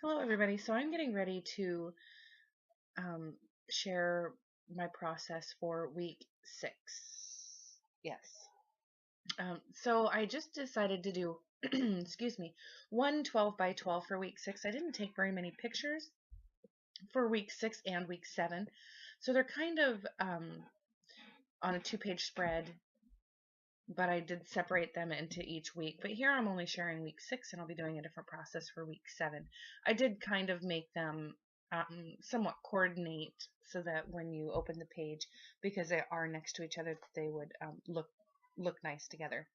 Hello, everybody. So I'm getting ready to um, share my process for week 6. Yes. So I just decided to do, excuse me, one 12 by 12 for week 6. I didn't take very many pictures for week 6 and week 7. So they're kind of on a 2-page spread, but I did separate them into each week. But here I'm only sharing week 6, and I'll be doing a different process for week 7. I did kind of make them somewhat coordinate so that when you open the page, because they are next to each other, they would look nice together.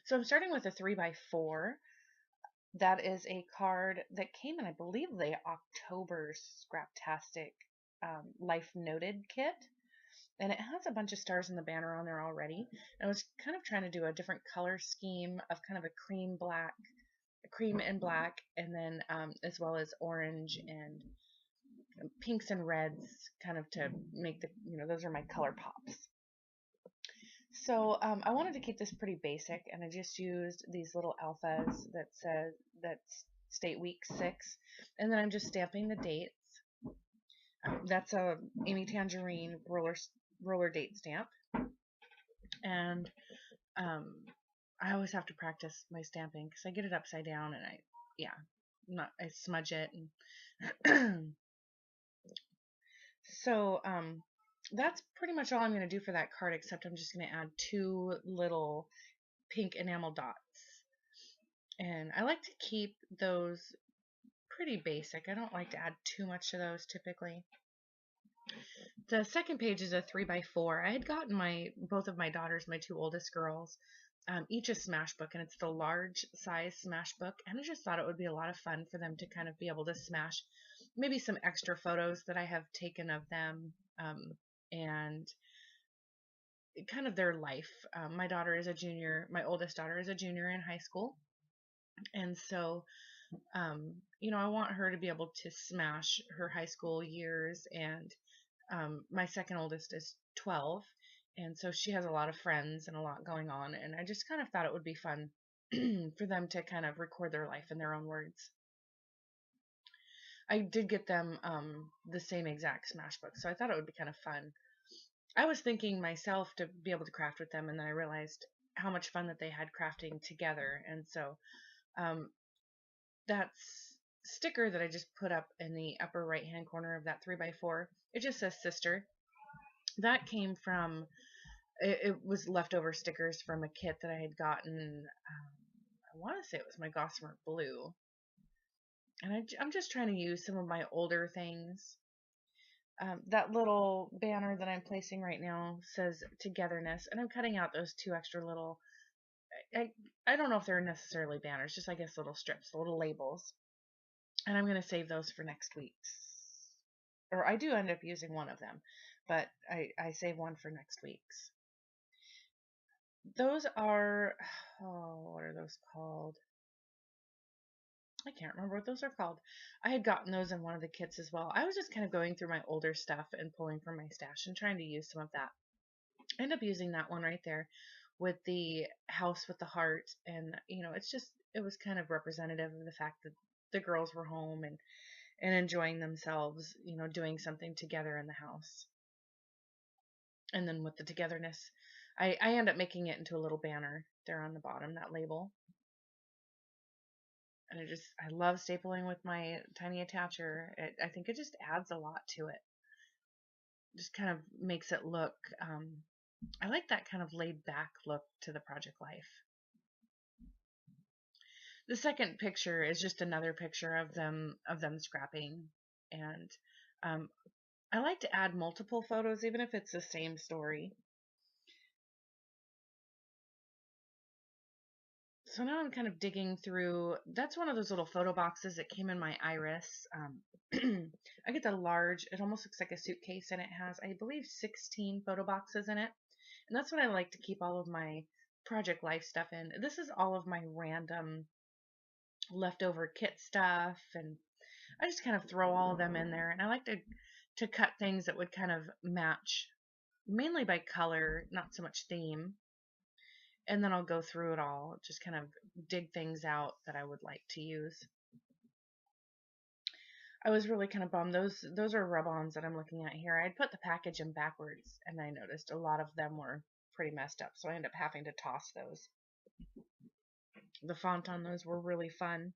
So I'm starting with a 3 by 4. That is a card that came in, I believe, the October Scraptastic Life Noted kit. And it has a bunch of stars in the banner on there already. And I was kind of trying to do a different color scheme of kind of a cream and black, and then as well as orange and pinks and reds, kind of to make those are my color pops. So I wanted to keep this pretty basic, and I just used these little alphas that state week 6, and then I'm just stamping the dates. That's a Amy Tangerine roller date stamp, and um, I always have to practice my stamping because I get it upside down and I smudge it. And so that's pretty much all I'm going to do for that card, except I'm just going to add 2 little pink enamel dots. And I like to keep those pretty basic. I don't like to add too much to those typically. The second page is a 3 by 4. I had gotten both of my daughters, my 2 oldest girls, each a smash book, and it's the large size smash book. And I just thought it would be a lot of fun for them to kind of be able to smash maybe some extra photos that I have taken of them, and kind of their life. My daughter is a junior. My oldest daughter is a junior in high school, and so I want her to be able to smash her high school years. And my second oldest is 12, and so she has a lot of friends and a lot going on, and I just kind of thought it would be fun for them to kind of record their life in their own words. I did get them the same exact smash book, so I thought it would be kind of fun. I was thinking myself to be able to craft with them, and then I realized how much fun that they had crafting together. And so um, that sticker that I just put up in the upper right hand corner of that 3 by 4, it just says sister. That came from, it was leftover stickers from a kit that I had gotten. I want to say it was my Gossamer Blue. And I'm just trying to use some of my older things. That little banner that I'm placing right now says togetherness, and I'm cutting out those 2 extra little, I, I don't know if they're necessarily banners, just I guess little strips, little labels. And I'm going to save those for next week's. Or I do end up using one of them, but I save one for next week's. Those are, oh, what are those called? I can't remember what those are called. I had gotten those in one of the kits as well. I was just kind of going through my older stuff and pulling from my stash and trying to use some of that. I end up using that one right there with the house with the heart. And, it was kind of representative of the fact that the girls were home and enjoying themselves, doing something together in the house. And then with the togetherness, I end up making it into a little banner there on the bottom, that label. And I love stapling with my tiny attacher. I think it just adds a lot to it. Just kind of makes it look, I like that kind of laid back look to the project life. The second picture is just another picture of them scrapping. And I like to add multiple photos, even if it's the same story. So now I'm kind of digging through. That's one of those little photo boxes that came in my Iris. I get the large, it almost looks like a suitcase, and it has, I believe, 16 photo boxes in it. And that's what I like to keep all of my Project Life stuff in. This is all of my random leftover kit stuff, and I just kind of throw all of them in there. And I like to cut things that would kind of match, mainly by color, not so much theme. And then I'll go through it all, just kind of dig things out that I would like to use. I was really kind of bummed. Those are rub-ons that I'm looking at here. I'd put the package in backwards, and I noticed a lot of them were pretty messed up, so I ended up having to toss those. The font on those were really fun.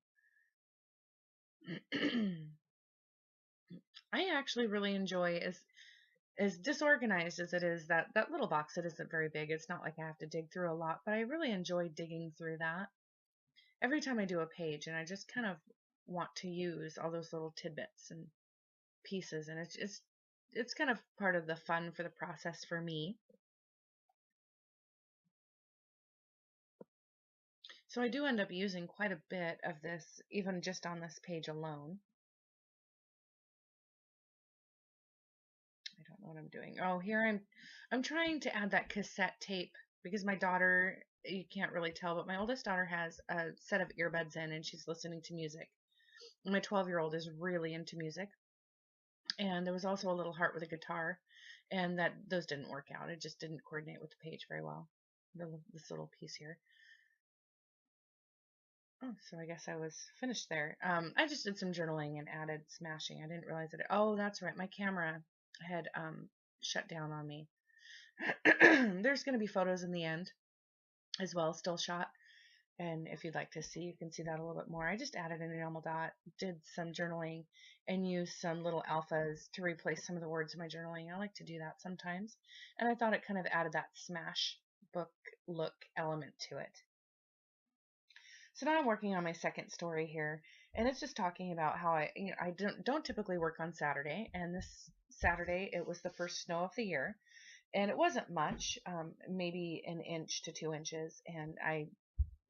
I actually really enjoy, as disorganized as it is, that little box. It isn't very big. It's not like I have to dig through a lot, but I really enjoy digging through that every time I do a page, and I just kind of want to use all those little tidbits and pieces, and it's kind of part of the fun for the process for me. So I do end up using quite a bit of this, even just on this page alone. I don't know what I'm doing. Oh, here I'm trying to add that cassette tape because my daughter, you can't really tell, but my oldest daughter has a set of earbuds in and she's listening to music. My 12-year-old is really into music. And there was also a little heart with a guitar, and those didn't work out. It just didn't coordinate with the page very well. This little piece here. Oh, so I guess I was finished there. I just did some journaling and added smashing. I didn't realize it. Oh, that's right. My camera had shut down on me. There's going to be photos in the end as well, still shot. And if you'd like to see, you can see that a little bit more. I just added an enamel dot, did some journaling, and used some little alphas to replace some of the words in my journaling. I like to do that sometimes. And I thought it kind of added that smash book look element to it. So now I'm working on my second story here, and it's just talking about how I don't typically work on Saturday, and this Saturday it was the first snow of the year, and it wasn't much, maybe an inch to 2 inches, and I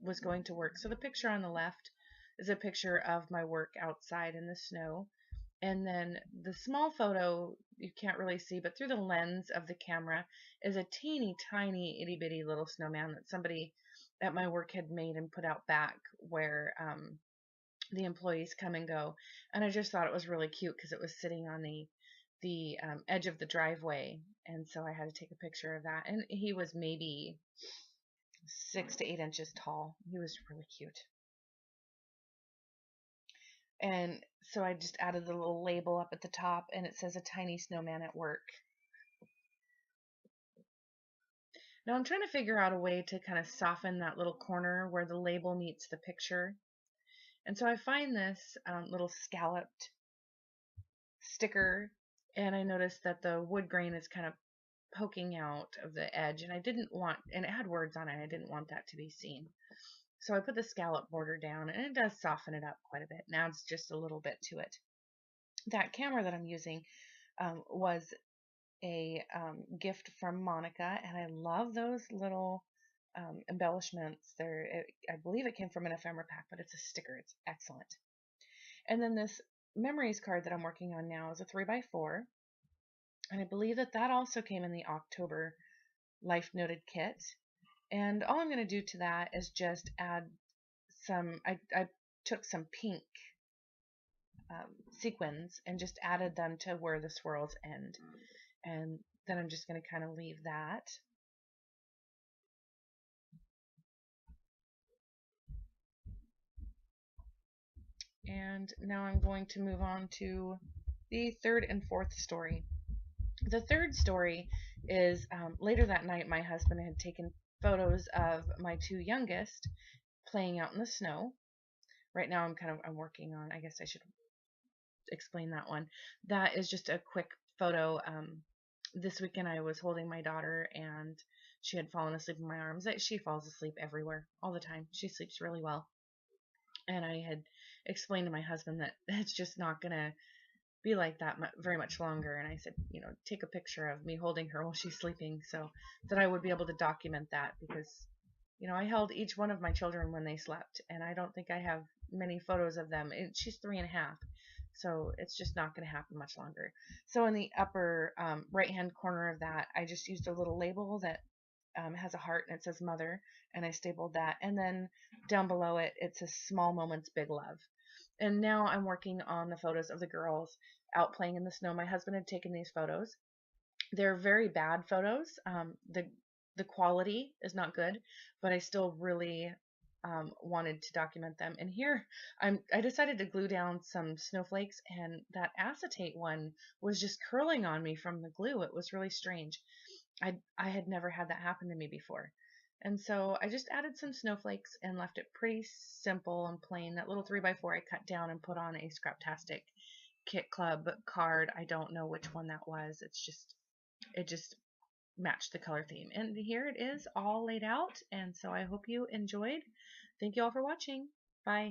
was going to work. So the picture on the left is a picture of my work outside in the snow, and then the small photo you can't really see, but through the lens of the camera is a teeny tiny itty bitty little snowman that somebody at my work had made and put out back where the employees come and go. And I just thought it was really cute because it was sitting on the edge of the driveway, and so I had to take a picture of that. And he was maybe 6 to 8 inches tall. He was really cute. And so I just added the little label up at the top, and it says a tiny snowman at work. Now I'm trying to figure out a way to kind of soften that little corner where the label meets the picture. And so I find this little scalloped sticker, and I noticed that the wood grain is kind of poking out of the edge, and and it had words on it. I didn't want that to be seen. So I put the scallop border down, and it does soften it up quite a bit. Now it's just a little bit to it. That camera that I'm using was a gift from Monica, and I love those little embellishments. I believe it came from an ephemera pack, but it's a sticker. It's excellent. And then this memories card that I'm working on now is a 3x4, and I believe that also came in the October Life Noted kit. And all I'm going to do to that is just add I took some pink sequins and just added them to where the swirls end. And then I'm just going to kind of leave that. And now I'm going to move on to the third and fourth story. The third story is later that night, my husband had taken photos of my two youngest playing out in the snow. Right now I'm working on, I guess I should explain that one. That is just a quick photo. This weekend I was holding my daughter and she had fallen asleep in my arms. She falls asleep everywhere all the time. She sleeps really well. And I had explained to my husband that it's just not going to be like that very much longer. And I said, take a picture of me holding her while she's sleeping so that I would be able to document that, because, I held each one of my children when they slept, and I don't think I have many photos of them. She's 3.5. So it's just not going to happen much longer. So in the upper right-hand corner of that, I just used a little label that has a heart and it says mother, and I stapled that. And then down below it, it says small moments, big love. And now I'm working on the photos of the girls out playing in the snow. My husband had taken these photos. They're very bad photos. The quality is not good, but I still really wanted to document them. And here I decided to glue down some snowflakes, and that acetate one was just curling on me from the glue. It was really strange. I had never had that happen to me before. And so I just added some snowflakes and left it pretty simple and plain. That little 3x4 I cut down and put on a Scraptastic Kit Club card. I don't know which one that was. It just matched the color theme. And here it is all laid out. And so I hope you enjoyed. Thank you all for watching. Bye.